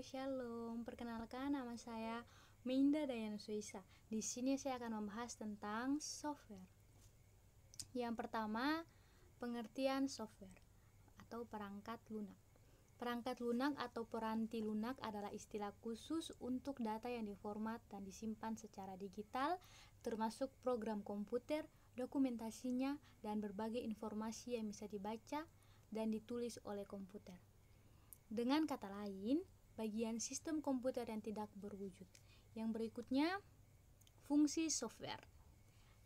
Shalom. Perkenalkan, nama saya Minda Dayana Suisa. Di sini saya akan membahas tentang software. Yang pertama, pengertian software atau perangkat lunak. Perangkat lunak atau peranti lunak adalah istilah khusus untuk data yang diformat dan disimpan secara digital, termasuk program komputer, dokumentasinya, dan berbagai informasi yang bisa dibaca dan ditulis oleh komputer. Dengan kata lain, bagian sistem komputer yang tidak berwujud. Yang berikutnya, fungsi software.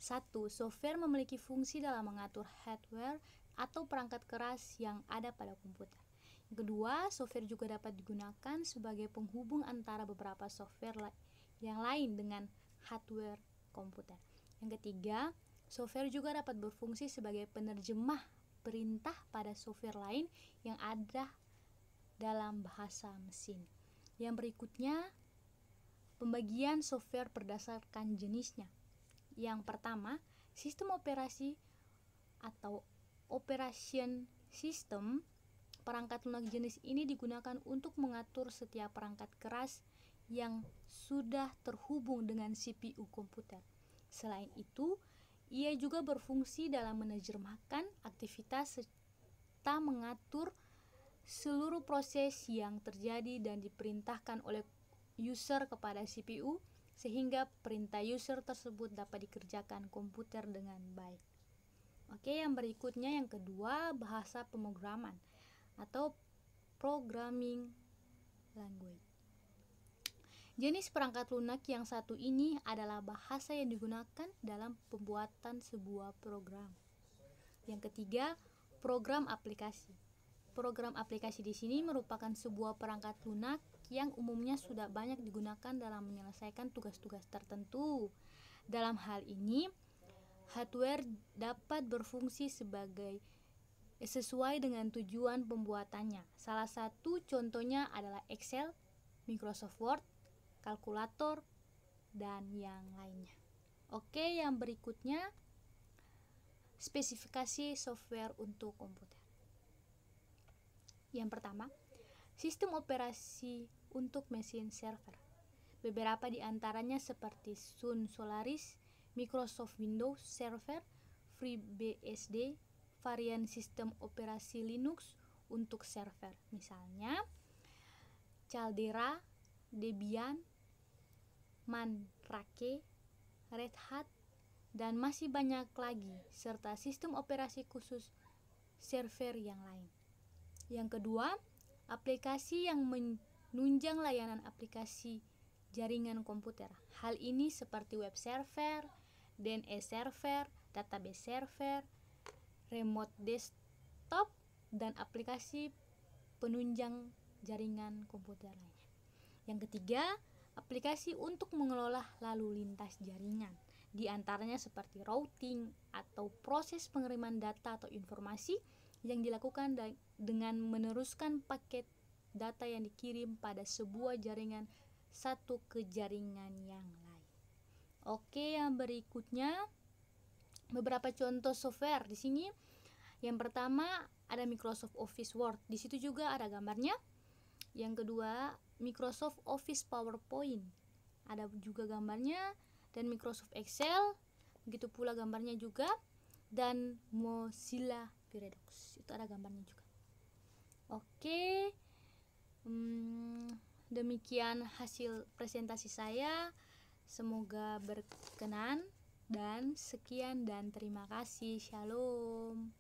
1. Software memiliki fungsi dalam mengatur hardware atau perangkat keras yang ada pada komputer. Yang kedua, software juga dapat digunakan sebagai penghubung antara beberapa software yang lain dengan hardware komputer. Yang ketiga, software juga dapat berfungsi sebagai penerjemah perintah pada software lain yang ada dalam bahasa mesin. Yang berikutnya, pembagian software berdasarkan jenisnya. Yang pertama, sistem operasi atau operation system. Perangkat lunak jenis ini digunakan untuk mengatur setiap perangkat keras yang sudah terhubung dengan CPU komputer. Selain itu, ia juga berfungsi dalam menerjemahkan aktivitas serta mengatur seluruh proses yang terjadi dan diperintahkan oleh user kepada CPU, sehingga perintah user tersebut dapat dikerjakan komputer dengan baik. Oke, yang berikutnya yang kedua, bahasa pemrograman atau programming language. Jenis perangkat lunak yang satu ini adalah bahasa yang digunakan dalam pembuatan sebuah program. Yang ketiga, program aplikasi. Program aplikasi di sini merupakan sebuah perangkat lunak yang umumnya sudah banyak digunakan dalam menyelesaikan tugas-tugas tertentu. Dalam hal ini, hardware dapat berfungsi sesuai dengan tujuan pembuatannya. Salah satu contohnya adalah Excel, Microsoft Word, kalkulator, dan yang lainnya. Oke, yang berikutnya, spesifikasi software untuk komputer. Yang pertama, sistem operasi untuk mesin server. Beberapa di antaranya seperti Sun Solaris, Microsoft Windows Server, FreeBSD, varian sistem operasi Linux untuk server. Misalnya, Caldera, Debian, Mandrake, Red Hat, dan masih banyak lagi, serta sistem operasi khusus server yang lain. Yang kedua, aplikasi yang menunjang layanan aplikasi jaringan komputer. Hal ini seperti web server, DNS server, database server, remote desktop, dan aplikasi penunjang jaringan komputer lainnya. Yang ketiga, aplikasi untuk mengelola lalu lintas jaringan. Di antaranya seperti routing atau proses pengiriman data atau informasi yang dilakukan dengan meneruskan paket data yang dikirim pada sebuah jaringan satu ke jaringan yang lain. Oke, yang berikutnya beberapa contoh software di sini. Yang pertama ada Microsoft Office Word. Di situ juga ada gambarnya. Yang kedua, Microsoft Office PowerPoint. Ada juga gambarnya, dan Microsoft Excel, begitu pula gambarnya juga, dan Mozilla Firefox. Itu ada gambarnya juga. Oke. Demikian hasil presentasi saya. Semoga berkenan dan sekian dan terima kasih. Shalom.